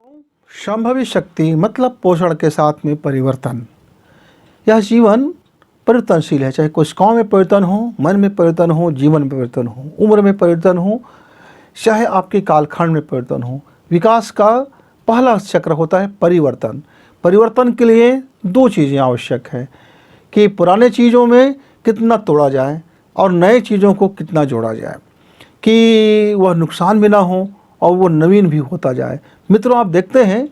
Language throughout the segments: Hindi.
संभवी शक्ति मतलब पोषण के साथ में परिवर्तन। यह जीवन परिवर्तनशील है, चाहे कोशिकाओं में परिवर्तन हो, मन में परिवर्तन हो, जीवन में परिवर्तन हो, उम्र में परिवर्तन हो, चाहे आपके कालखंड में परिवर्तन हो। विकास का पहला चक्र होता है परिवर्तन। परिवर्तन के लिए दो चीज़ें आवश्यक है कि पुराने चीज़ों में कितना तोड़ा जाए और नए चीज़ों को कितना जोड़ा जाए, कि वह नुकसान भी ना हो और वो नवीन भी होता जाए। मित्रों, आप देखते हैं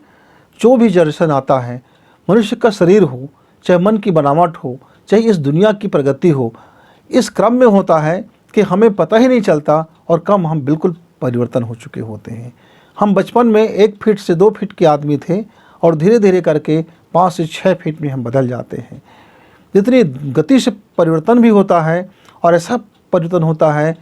जो भी जनरेशन आता है, मनुष्य का शरीर हो, चाहे मन की बनावट हो, चाहे इस दुनिया की प्रगति हो, इस क्रम में होता है कि हमें पता ही नहीं चलता और कम हम बिल्कुल परिवर्तन हो चुके होते हैं। हम बचपन में 1 फीट से 2 फीट के आदमी थे और धीरे धीरे करके 5 से 6 फीट में हम बदल जाते हैं। जितनी गति से परिवर्तन भी होता है और ऐसा परिवर्तन होता है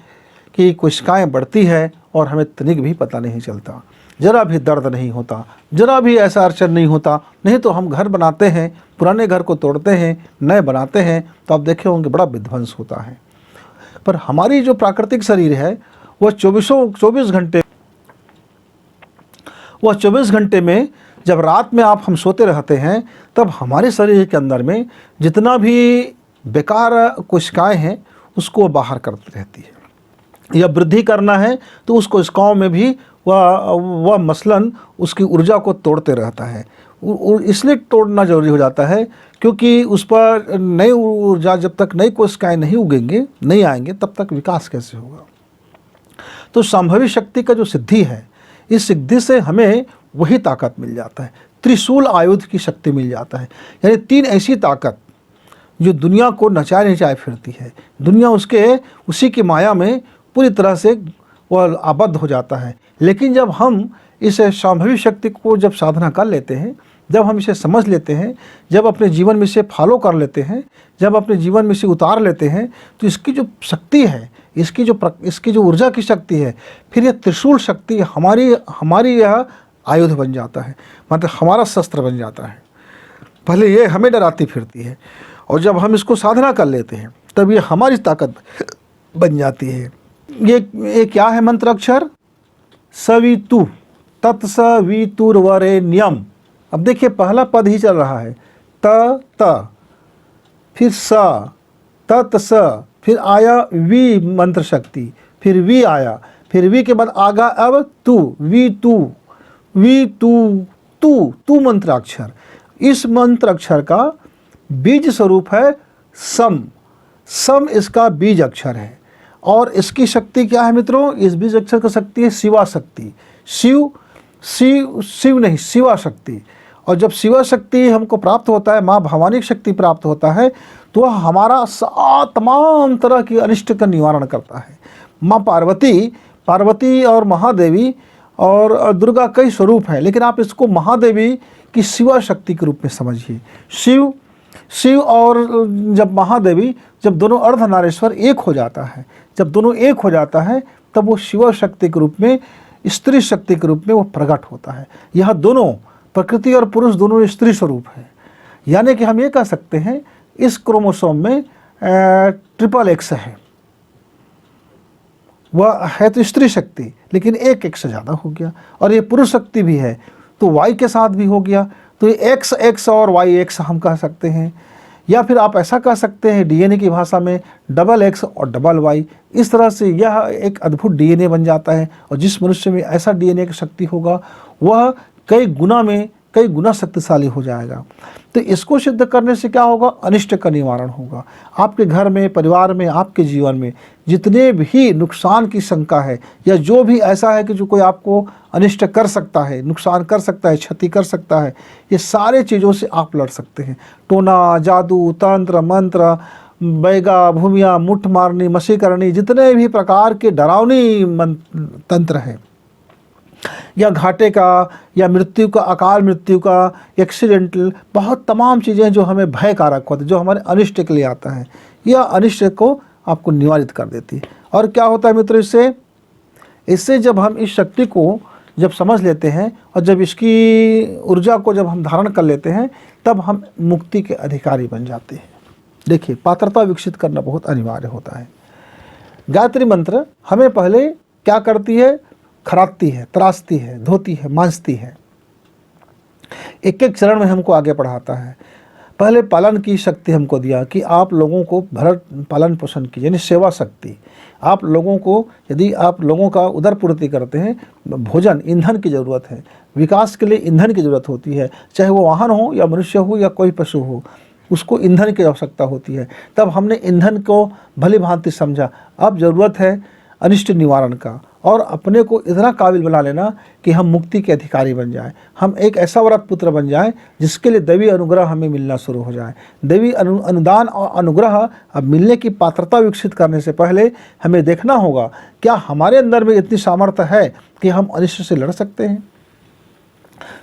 कि कोशिकाएँ बढ़ती है और हमें तनिक भी पता नहीं चलता, ज़रा भी दर्द नहीं होता, ज़रा भी ऐसा अड़चन नहीं होता। नहीं तो हम घर बनाते हैं, पुराने घर को तोड़ते हैं, नए बनाते हैं, तो आप देखे होंगे बड़ा विध्वंस होता है। पर हमारी जो प्राकृतिक शरीर है वह 24 घंटे में जब रात में हम सोते रहते हैं, तब हमारे शरीर के अंदर में जितना भी बेकार कोशिकाएँ हैं उसको बाहर करती रहती है। या वृद्धि करना है तो उस कोशिकाओं में भी वह मसलन उसकी ऊर्जा को तोड़ते रहता है। इसलिए तोड़ना ज़रूरी हो जाता है क्योंकि उस पर नई ऊर्जा, जब तक नई कोशिकाएँ नहीं उगेंगे, नहीं आएंगे, तब तक विकास कैसे होगा। तो संभवी शक्ति का जो सिद्धि है, इस सिद्धि से हमें वही ताकत मिल जाता है, त्रिशूल आयुध की शक्ति मिल जाता है। यानी 3 ऐसी ताकत जो दुनिया को नचाए नचाए फिरती है। दुनिया उसी की माया में पूरी तरह से वह आबद्ध हो जाता है। लेकिन जब हम इस संभवी शक्ति को जब साधना कर लेते हैं, जब हम इसे समझ लेते हैं, जब अपने जीवन में इसे फॉलो कर लेते हैं, जब अपने जीवन में इसे उतार लेते हैं, तो इसकी जो शक्ति है, इसकी जो ऊर्जा की शक्ति है, फिर यह त्रिशूल शक्ति हमारी यह आयुध बन जाता है, मतलब हमारा शस्त्र बन जाता है। पहले ये हमें डराती फिरती है और जब हम इसको साधना कर लेते हैं तब ये हमारी ताकत बन जाती है। ये क्या है मंत्र अक्षर? सवितु तत्सवितुर्वरेण्यम। अब देखिए पहला पद ही चल रहा है, त, फिर स, तत्स, फिर आया वी मंत्र शक्ति, फिर वी आया, फिर वी के बाद आगा अब तू, वी तू मंत्राक्षर। इस मंत्राक्षर का बीज स्वरूप है सम इसका बीज अक्षर है। और इसकी शक्ति क्या है मित्रों? इस बीज अक्षर की शक्ति है शिवा शक्ति। शिव नहीं, शिवा शक्ति। और जब शिवा शक्ति हमको प्राप्त होता है, माँ भवानी की शक्ति प्राप्त होता है, तो वह हमारा तमाम तरह की अनिष्ट का निवारण करता है। माँ पार्वती और महादेवी और दुर्गा कई स्वरूप हैं, लेकिन आप इसको महादेवी की शिवा शक्ति के रूप में समझिए। शिव और जब महादेवी, जब दोनों अर्धनारीश्वर एक हो जाता है, जब दोनों एक हो जाता है, तब वो शिवा शक्ति के रूप में, स्त्री शक्ति के रूप में वो प्रकट होता है। यह दोनों प्रकृति और पुरुष दोनों स्त्री स्वरूप है। यानी कि हम ये कह सकते हैं इस क्रोमोसोम में XXX है। वह है तो स्त्री शक्ति, लेकिन एक X ज़्यादा हो गया। और ये पुरुष शक्ति भी है तो Y के साथ भी हो गया, तो ये XX और YX हम कह सकते हैं। या फिर आप ऐसा कह सकते हैं DNA की भाषा में XX और Y। इस तरह से यह एक अद्भुत DNA बन जाता है। और जिस मनुष्य में ऐसा DNA की शक्ति होगा वह कई गुना शक्तिशाली हो जाएगा। तो इसको सिद्ध करने से क्या होगा? अनिष्ट का निवारण होगा। आपके घर में, परिवार में, आपके जीवन में जितने भी नुकसान की शंका है या जो भी ऐसा है कि जो कोई आपको अनिष्ट कर सकता है, नुकसान कर सकता है, क्षति कर सकता है, ये सारे चीज़ों से आप लड़ सकते हैं। टोना, जादू, तंत्र, मंत्र, बैगा, भूमिया, मुठ मारनी, मसीकरणी, जितने भी प्रकार के डरावनी तंत्र हैं, या घाटे का, या मृत्यु का, अकाल मृत्यु का, एक्सीडेंटल, बहुत तमाम चीज़ें जो हमें भयकारक होती है, जो हमारे अनिष्ट के लिए आता है, यह अनिष्ट को आपको निवारित कर देती है। और क्या होता है मित्रों, इससे जब हम इस शक्ति को जब समझ लेते हैं और जब इसकी ऊर्जा को जब हम धारण कर लेते हैं, तब हम मुक्ति के अधिकारी बन जाते हैं। देखिए, पात्रता विकसित करना बहुत अनिवार्य होता है। गायत्री मंत्र हमें पहले क्या करती है? खरादती है, तराशती है, धोती है, मांजती है। एक एक चरण में हमको आगे बढ़ाता है। पहले पालन की शक्ति हमको दिया कि आप लोगों को भरण पालन पोषण की, यानी सेवा शक्ति। आप लोगों को, यदि आप लोगों का उदर पूर्ति करते हैं, भोजन ईंधन की ज़रूरत है, विकास के लिए ईंधन की ज़रूरत होती है, चाहे वो वाहन हो या मनुष्य हो या कोई पशु हो, उसको ईंधन की आवश्यकता होती है। तब हमने ईंधन को भली भांति समझा। अब ज़रूरत है अनिष्ट निवारण का, और अपने को इतना काबिल बना लेना कि हम मुक्ति के अधिकारी बन जाएं। हम एक ऐसा व्रत पुत्र बन जाएं जिसके लिए दैवी अनुग्रह हमें मिलना शुरू हो जाए। दैवी अनुदान और अनुग्रह अब मिलने की पात्रता विकसित करने से पहले हमें देखना होगा क्या हमारे अंदर में इतनी सामर्थ्य है कि हम अनिष्ट से लड़ सकते हैं।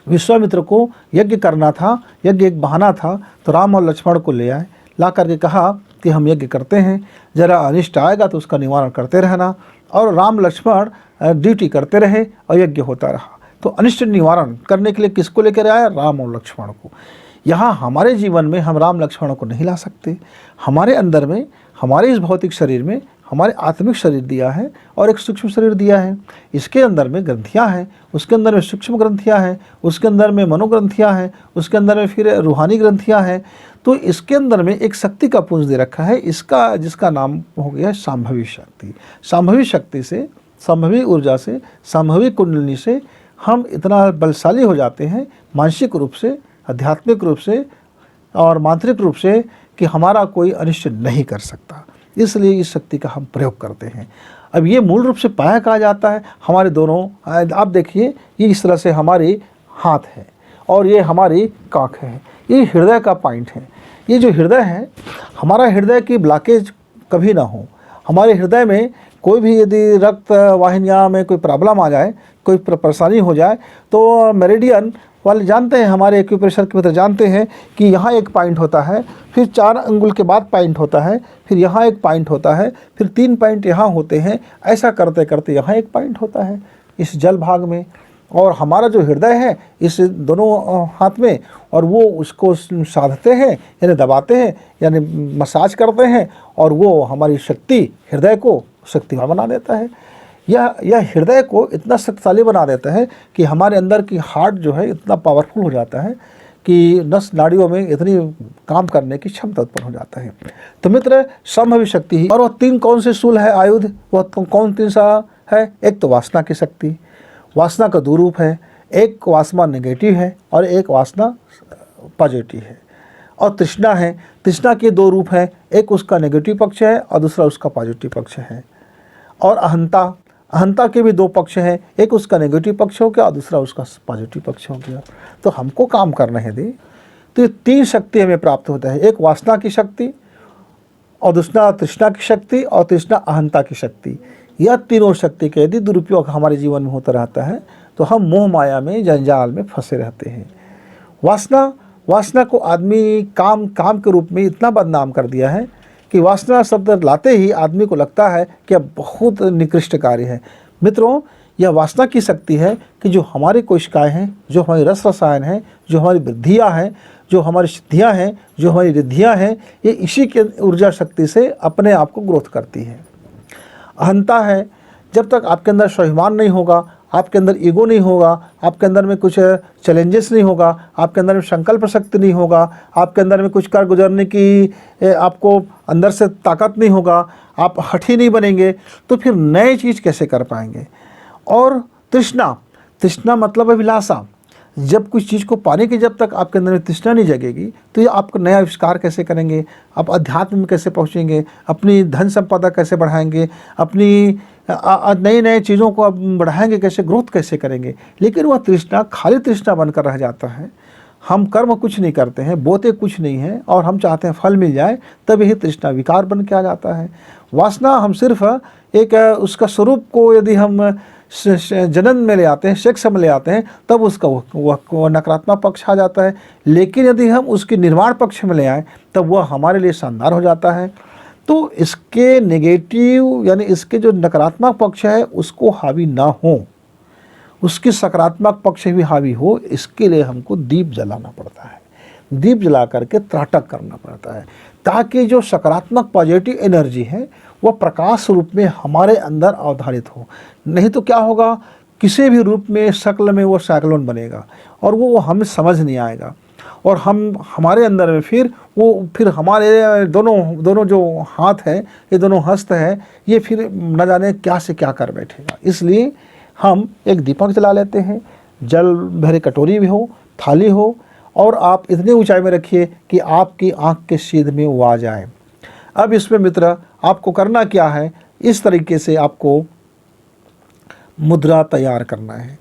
विश्वामित्र को यज्ञ करना था, यज्ञ एक बहाना था, तो राम और लक्ष्मण को ले आए, ला करके कहा कि हम यज्ञ करते हैं, जरा अनिष्ट आएगा तो उसका निवारण करते रहना। और राम लक्ष्मण ड्यूटी करते रहे और यज्ञ होता रहा। तो अनिष्ट निवारण करने के लिए किसको लेकर आया? राम और लक्ष्मण को। यहाँ हमारे जीवन में हम राम लक्ष्मण को नहीं ला सकते। हमारे अंदर में, हमारे इस भौतिक शरीर में हमारे आत्मिक शरीर दिया है और एक सूक्ष्म शरीर दिया है। इसके अंदर में ग्रंथियाँ हैं, उसके अंदर में सूक्ष्म ग्रंथियाँ हैं, उसके अंदर में मनोग्रंथियाँ हैं, उसके अंदर में फिर रूहानी ग्रंथियाँ हैं। तो इसके अंदर में एक शक्ति का पुंज दे रखा है, इसका जिसका नाम हो गया संभवी शक्ति। संभवी शक्ति से, संभवी ऊर्जा से, संभवी कुंडलिनी से हम इतना बलशाली हो जाते हैं, मानसिक रूप से, आध्यात्मिक रूप से और मांत्रिक रूप से, कि हमारा कोई अनिष्ट नहीं कर सकता। इसलिए इस शक्ति का हम प्रयोग करते हैं। अब ये मूल रूप से पाया कहा जाता है। हमारे दोनों, आप देखिए, ये इस तरह से हमारे हाथ है और ये हमारी काख है, ये हृदय का पॉइंट है। ये जो हृदय है, हमारा हृदय की ब्लॉकेज कभी ना हो। हमारे हृदय में कोई भी यदि रक्त वाहिनियाँ में कोई प्रॉब्लम आ जाए, कोई परेशानी हो जाए, तो मेरिडियन वाले जानते हैं, हमारे एक्यूप्रेशर के मित्र जानते हैं कि यहाँ एक पॉइंट होता है, फिर 4 अंगुल के बाद पॉइंट होता है, फिर यहाँ एक पॉइंट होता है, फिर 3 पॉइंट यहाँ होते हैं। ऐसा करते करते यहाँ एक पॉइंट होता है इस जल भाग में। और हमारा जो हृदय है इस दोनों हाथ में, और वो उसको साधते हैं, यानी दबाते हैं, यानी मसाज करते हैं, और वो हमारी शक्ति, हृदय को शक्तिमान बना देता है। यह हृदय को इतना शक्तिशाली बना देता है कि हमारे अंदर की हार्ट जो है इतना पावरफुल हो जाता है कि नस नाड़ियों में इतनी काम करने की क्षमता उत्पन्न हो जाता है। तो मित्र, संभवी शक्ति ही। और वह 3 कौन से शूल है आयुध, वह कौन 3 सा है? एक तो वासना की शक्ति, वासना का 2 रूप है, एक वासना नेगेटिव है और एक वासना पॉजिटिव है। और तृष्णा है, तृष्णा के 2 रूप हैं, एक उसका नेगेटिव पक्ष है और दूसरा उसका पॉजिटिव पक्ष है। और अहंता, अहंता के भी 2 पक्ष हैं, एक उसका नेगेटिव पक्ष हो गया और दूसरा उसका पॉजिटिव पक्ष हो गया। तो हमको काम करना है दे। तो ये 3 शक्ति हमें प्राप्त होता है, एक वासना की शक्ति और दूसरा तृष्णा की शक्ति और तीसरा अहंता की शक्ति। यह तीनों शक्ति का यदि दुरुपयोग हमारे जीवन में होता रहता है तो हम मोह माया में, जंजाल में फंसे रहते हैं। वासना को आदमी काम के रूप में इतना बदनाम कर दिया है कि वासना शब्द लाते ही आदमी को लगता है कि अब बहुत निकृष्ट कार्य है। मित्रों, यह वासना की शक्ति है कि जो हमारी कोशिकाएं हैं, जो हमारी रस रसायन हैं, जो हमारी वृद्धियाँ हैं, जो हमारी सिद्धियाँ हैं, जो हमारी रिद्धियाँ हैं, ये इसी के ऊर्जा शक्ति से अपने आप को ग्रोथ करती है। अहंता है, जब तक आपके अंदर स्वाभिमान नहीं होगा, आपके अंदर ईगो नहीं होगा, आपके अंदर में कुछ चैलेंजेस नहीं होगा, आपके अंदर में संकल्प शक्ति नहीं होगा, आपके अंदर में कुछ कर गुजरने की आपको अंदर से ताकत नहीं होगा, आप हठी नहीं बनेंगे, तो फिर नए चीज़ कैसे कर पाएंगे। और तृष्णा मतलब अभिलाषा। जब कुछ चीज़ को पाने की जब तक आपके अंदर में तृष्णा नहीं जगेगी तो ये आप नया आविष्कार कैसे करेंगे, आप अध्यात्म में कैसे पहुँचेंगे, अपनी धन संपदा कैसे बढ़ाएंगे, अपनी नई चीज़ों को आप बढ़ाएंगे कैसे, ग्रोथ कैसे करेंगे। लेकिन वह तृष्णा खाली तृष्णा बनकर रह जाता है। हम कर्म कुछ नहीं करते हैं, बोते कुछ नहीं हैं और हम चाहते हैं फल मिल जाए, तब यही तृष्णा विकार बन के आ जाता है। वासना हम सिर्फ एक उसका स्वरूप को यदि हम जन्म में ले आते हैं, सेक्स में ले आते हैं, तब उसका वह नकारात्मक पक्ष आ जाता है। लेकिन यदि हम उसके निर्माण पक्ष में ले आएँ तब वह हमारे लिए शानदार हो जाता है। तो इसके नेगेटिव यानी इसके जो नकारात्मक पक्ष है उसको हावी ना हो, उसकी सकारात्मक पक्ष भी हावी हो, इसके लिए हमको दीप जलाना पड़ता है। दीप जला करके त्राटक करना पड़ता है ताकि जो सकारात्मक पॉजिटिव एनर्जी है वह प्रकाश रूप में हमारे अंदर अवधारित हो। नहीं तो क्या होगा किसी भी रूप में, शक्ल में वो साइक्लोन बनेगा और वो हमें समझ नहीं आएगा। और हमारे अंदर में फिर हमारे दोनों जो हाथ है, ये दोनों हस्त है, ये फिर न जाने क्या से क्या कर बैठेगा। इसलिए हम एक दीपक जला लेते हैं, जल भरे कटोरी भी हो, थाली हो, और आप इतनी ऊंचाई में रखिए कि आपकी आंख के सीध में वो आ जाए। अब इसमें मित्र आपको करना क्या है, इस तरीके से आपको मुद्रा तैयार करना है।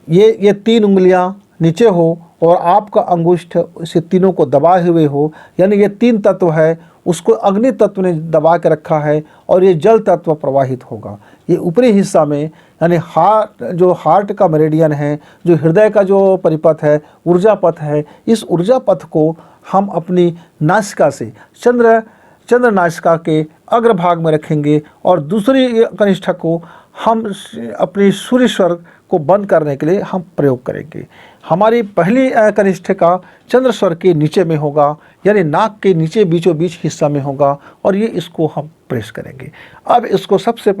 ये 3 उंगलियां नीचे हो और आपका अंगुष्ठ इसे तीनों को दबाए हुए हो, यानी ये 3 तत्व है, उसको अग्नि तत्व ने दबा के रखा है और ये जल तत्व प्रवाहित होगा। ये ऊपरी हिस्सा में, यानी हार्ट का मेरिडियन है, जो हृदय का जो परिपथ है, ऊर्जा पथ है, इस ऊर्जा पथ को हम अपनी नासिका से चंद्र नासिका के अग्रभाग में रखेंगे और दूसरी कनिष्ठ को हम अपनी सूर्य स्वर को बंद करने के लिए हम प्रयोग करेंगे। हमारी पहली कनिष्ठिका चंद्र स्वर के नीचे में होगा, यानी नाक के नीचे बीचों बीच हिस्सा में होगा, और ये इसको हम प्रेस करेंगे। अब इसको सबसे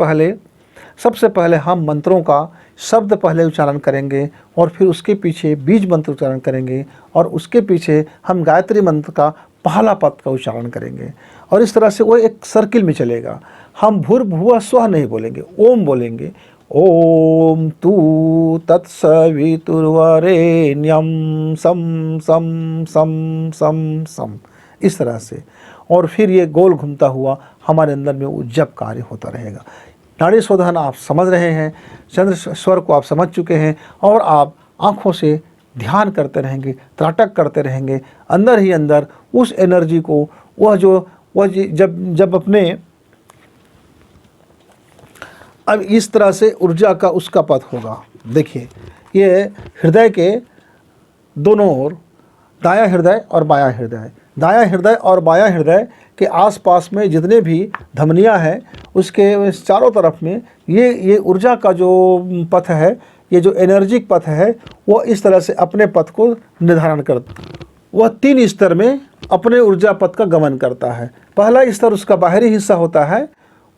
पहले हम मंत्रों का शब्द पहले उच्चारण करेंगे और फिर उसके पीछे बीज मंत्र उच्चारण करेंगे और उसके पीछे हम गायत्री मंत्र का पहला पद का उच्चारण करेंगे, और इस तरह से वो एक सर्किल में चलेगा। हम भूर्भुवः स्वः नहीं बोलेंगे, ओम बोलेंगे। ओम तू तत्सवितुर्वरेण्यं सम सम सम सम सम, इस तरह से। और फिर ये गोल घूमता हुआ हमारे अंदर में वो जप कार्य होता रहेगा। नाड़ी शोधन आप समझ रहे हैं, चंद्र स्वर को आप समझ चुके हैं, और आप आँखों से ध्यान करते रहेंगे, त्राटक करते रहेंगे, अंदर ही अंदर उस एनर्जी को, जब अपने, अब इस तरह से ऊर्जा का उसका पथ होगा। देखिए, ये हृदय के दोनों ओर, दायां हृदय और बायां हृदय, दायां हृदय और बायां हृदय के आसपास में जितने भी धमनियां हैं, उसके चारों तरफ में ये ऊर्जा का जो पथ है, ये जो एनर्जिक पथ है, वो इस तरह से अपने पथ को निर्धारण करता है। वह 3 स्तर में अपने ऊर्जा पथ का गमन करता है। पहला स्तर उसका बाहरी हिस्सा होता है,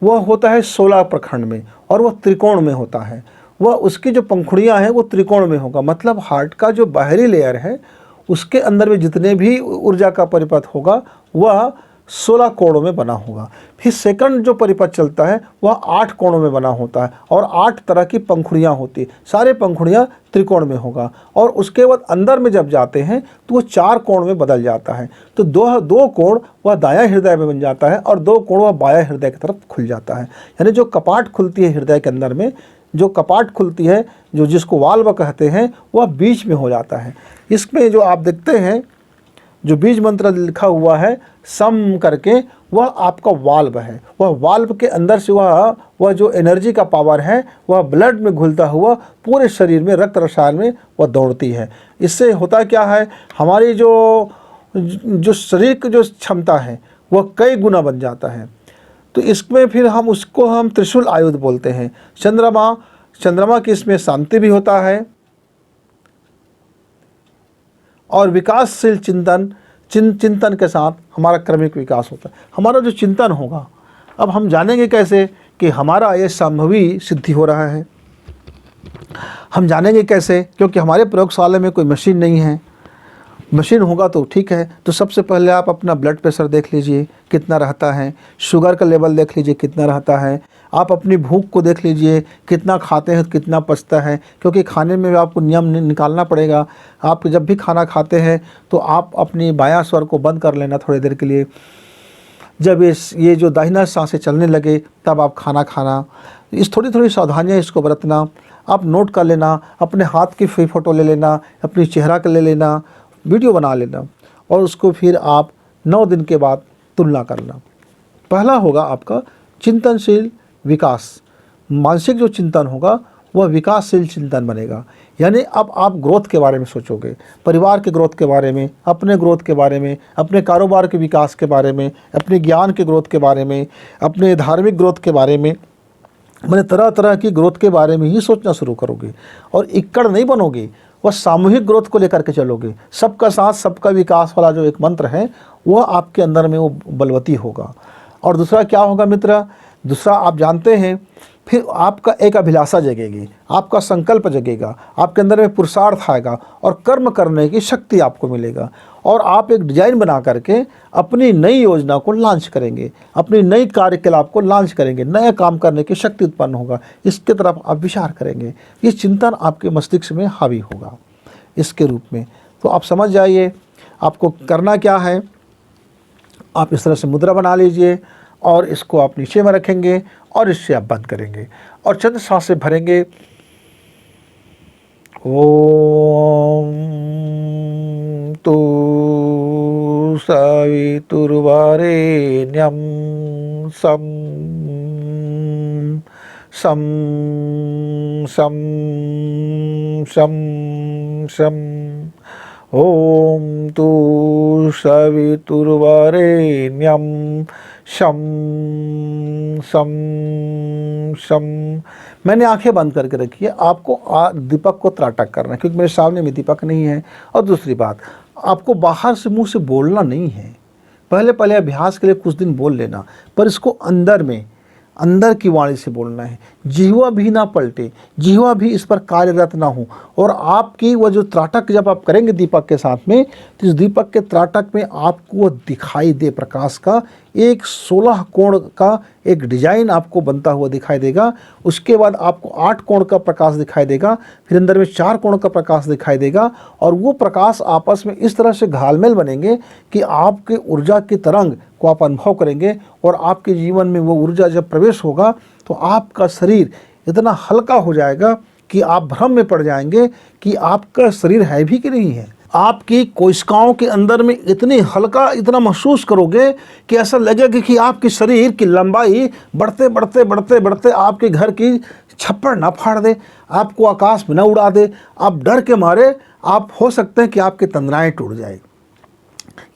वह होता है 16 प्रखंड में, और वह त्रिकोण में होता है। वह उसकी जो पंखुड़ियाँ हैं वो त्रिकोण में होगा, मतलब हार्ट का जो बाहरी लेयर है उसके अंदर में जितने भी ऊर्जा का परिपथ होगा वह 16 कोणों में बना होगा। फिर सेकंड जो परिपथ चलता है वह 8 कोणों में बना होता है, और 8 तरह की पंखुड़ियाँ होती, सारे पंखुड़ियाँ त्रिकोण में होगा। और उसके बाद अंदर में जब जाते हैं तो वो 4 कोण में बदल जाता है। तो दो कोण वह दायां हृदय में बन जाता है और 2 कोण वह बायां हृदय की तरफ खुल जाता है। यानी जो कपाट खुलती है हृदय के अंदर में, जो कपाट खुलती है, जो जिसको वाल्व कहते हैं, वह बीच में हो जाता है। इसमें जो आप देखते हैं, जो बीज मंत्र लिखा हुआ है सम करके, वह आपका वाल्व है। वह वाल्व के अंदर से वह जो एनर्जी का पावर है वह ब्लड में घुलता हुआ पूरे शरीर में, रक्त रसायन में वह दौड़ती है। इससे होता क्या है, हमारी जो शरीर की जो क्षमता है वह कई गुना बन जाता है। तो इसमें फिर हम त्रिशूल आयुध बोलते हैं। चंद्रमा की इसमें शांति भी होता है, और विकासशील चिंतन के साथ हमारा क्रमिक विकास होता है। हमारा जो चिंतन होगा, अब हम जानेंगे कैसे कि हमारा ये संभवी सिद्धि हो रहा है। हम जानेंगे कैसे, क्योंकि हमारे प्रयोगशाला में कोई मशीन नहीं है। मशीन होगा तो ठीक है। तो सबसे पहले आप अपना ब्लड प्रेशर देख लीजिए कितना रहता है, शुगर का लेवल देख लीजिए कितना रहता है, आप अपनी भूख को देख लीजिए कितना खाते हैं, कितना पचता है, क्योंकि खाने में भी आपको नियम निकालना पड़ेगा। आप जब भी खाना खाते हैं तो आप अपनी बायां स्वर को बंद कर लेना थोड़ी देर के लिए। जब ये जो दाहिना सांसें चलने लगे तब आप खाना खाना। इस थोड़ी सावधानियाँ इसको बरतना, आप नोट कर लेना, अपने हाथ की फ़ोटो ले लेना, अपनी चेहरा का ले लेना, वीडियो बना लेना, और उसको फिर आप 9 दिन के बाद तुलना करना। पहला होगा आपका चिंतनशील विकास। मानसिक जो चिंतन होगा वह विकासशील चिंतन बनेगा। यानी अब आप ग्रोथ के बारे में सोचोगे, परिवार के ग्रोथ के बारे में, अपने ग्रोथ के बारे में, अपने कारोबार के विकास के बारे में, अपने ज्ञान के ग्रोथ के बारे में, अपने धार्मिक ग्रोथ के बारे में, मैंने तरह तरह की ग्रोथ के बारे में ही सोचना शुरू करोगे। और इक्कड़ नहीं बनोगे, वह सामूहिक ग्रोथ को लेकर के चलोगे। सबका साथ सबका विकास वाला जो एक मंत्र है वह आपके अंदर में वो बलवती होगा। और दूसरा क्या होगा मित्र, दूसरा, आप जानते हैं, फिर आपका एक अभिलाषा जगेगी, आपका संकल्प जगेगा, आपके अंदर में पुरुषार्थ आएगा और कर्म करने की शक्ति आपको मिलेगा। और आप एक डिजाइन बना करके अपनी नई योजना को लॉन्च करेंगे, अपनी नई कार्यकलाप को लॉन्च करेंगे, नया काम करने की शक्ति उत्पन्न होगा, इसके तरफ आप विचार करेंगे। ये चिंतन आपके मस्तिष्क में हावी होगा इसके रूप में। तो आप समझ जाइए आपको करना क्या है। आप इस तरह से मुद्रा बना लीजिए और इसको आप नीचे में रखेंगे और इससे आप बंद करेंगे और चंद सांसें भरेंगे। ओम तू सवितुर्वरेण्यं सं सं सं सं सं ओम तू सवितुर्वरेण्यं शं सं सं। मैंने आंखें बंद करके रखी है। आपको दीपक को त्राटक करना है क्योंकि मेरे सामने में दीपक नहीं है। और दूसरी बात, आपको बाहर से मुंह से बोलना नहीं है। पहले पहले अभ्यास के लिए कुछ दिन बोल लेना, पर इसको अंदर में, अंदर की वाणी से बोलना है। जिह्वा भी ना पलटे, जिह्वा भी इस पर कार्यरत ना हो। और आपकी वह जो त्राटक जब आप करेंगे दीपक के साथ में, तो इस दीपक के त्राटक में आपको वह दिखाई दे प्रकाश का एक 16 कोण का एक डिजाइन आपको बनता हुआ दिखाई देगा। उसके बाद आपको 8 कोण का प्रकाश दिखाई देगा, फिर अंदर में 4 कोण का प्रकाश दिखाई देगा। और वो प्रकाश आपस में इस तरह से घालमेल बनेंगे कि आपके ऊर्जा की तरंग को आप अनुभव करेंगे। और आपके जीवन में वो ऊर्जा जब प्रवेश होगा तो आपका शरीर इतना हल्का हो जाएगा कि आप भ्रम में पड़ जाएंगे कि आपका शरीर है भी कि नहीं है। आपकी कोशिकाओं के अंदर में इतनी हल्का, इतना महसूस करोगे कि ऐसा लगेगा कि आपके शरीर की लंबाई बढ़ते बढ़ते बढ़ते बढ़ते आपके घर की छप्पर ना फाड़ दे, आपको आकाश में ना उड़ा दे। आप डर के मारे आप हो सकते हैं कि आपके तंद्राएं टूट जाए।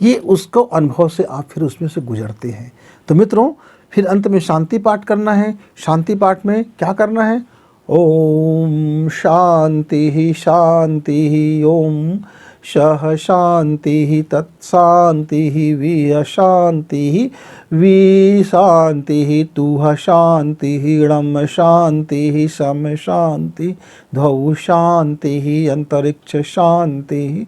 ये उसको अनुभव से आप फिर उसमें से गुजरते हैं। तो मित्रों, फिर अंत में शांति पाठ करना है। शांति पाठ में क्या करना है? ओम शांति ही शांति ही, ओम शः शांति तत्शांति वी शांति वी शांति तुह शांति णम शांति सम शांति द्वौ शांति अंतरिक्ष शांति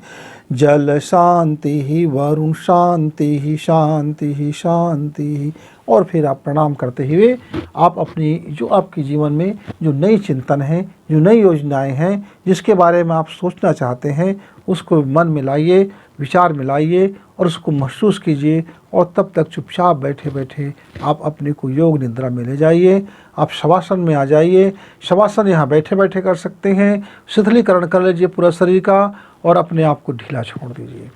जल शांति वरुण शांति शांति शांति। और फिर आप प्रणाम करते हुए आप अपनी जो आपके जीवन में जो नई चिंतन है, जो नई योजनाएं हैं, जिसके बारे में आप सोचना चाहते हैं, उसको मन में लाइए, विचार में लाइए और उसको महसूस कीजिए। और तब तक चुपचाप बैठे बैठे आप अपने को योग निद्रा में ले जाइए। आप शवासन में आ जाइए। शवासन यहाँ बैठे बैठे कर सकते हैं। शिथिलीकरण कर लीजिए पूरा शरीर का और अपने आप को ढीला छोड़ दीजिए।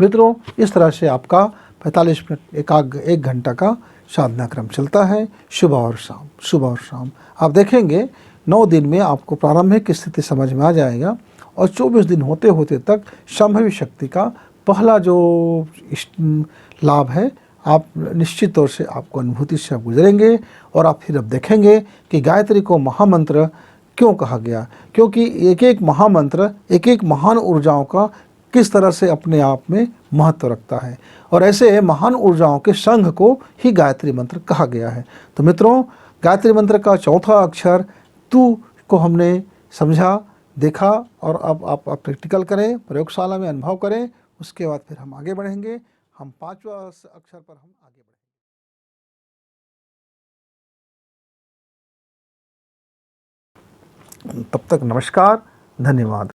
मित्रों, इस तरह से आपका 45 मिनट एक घंटा का साधना क्रम चलता है, सुबह और शाम, सुबह और शाम। आप देखेंगे 9 दिन में आपको प्रारंभिक स्थिति समझ में आ जाएगा और 24 दिन होते होते तक संभवी शक्ति का पहला जो लाभ है आप निश्चित तौर से आपको अनुभूति से आप गुजरेंगे। और आप फिर अब देखेंगे कि गायत्री को महामंत्र क्यों कहा गया, क्योंकि एक एक महामंत्र एक एक महान ऊर्जाओं का किस तरह से अपने आप में महत्व रखता है। और ऐसे महान ऊर्जाओं के संघ को ही गायत्री मंत्र कहा गया है। तो मित्रों, गायत्री मंत्र का चौथा अक्षर तू को हमने समझा, देखा और अब आप प्रैक्टिकल करें, प्रयोगशाला में अनुभव करें। उसके बाद फिर हम आगे बढ़ेंगे। हम 5वां अक्षर पर हम आगे बढ़ेंगे। तब तक नमस्कार, धन्यवाद।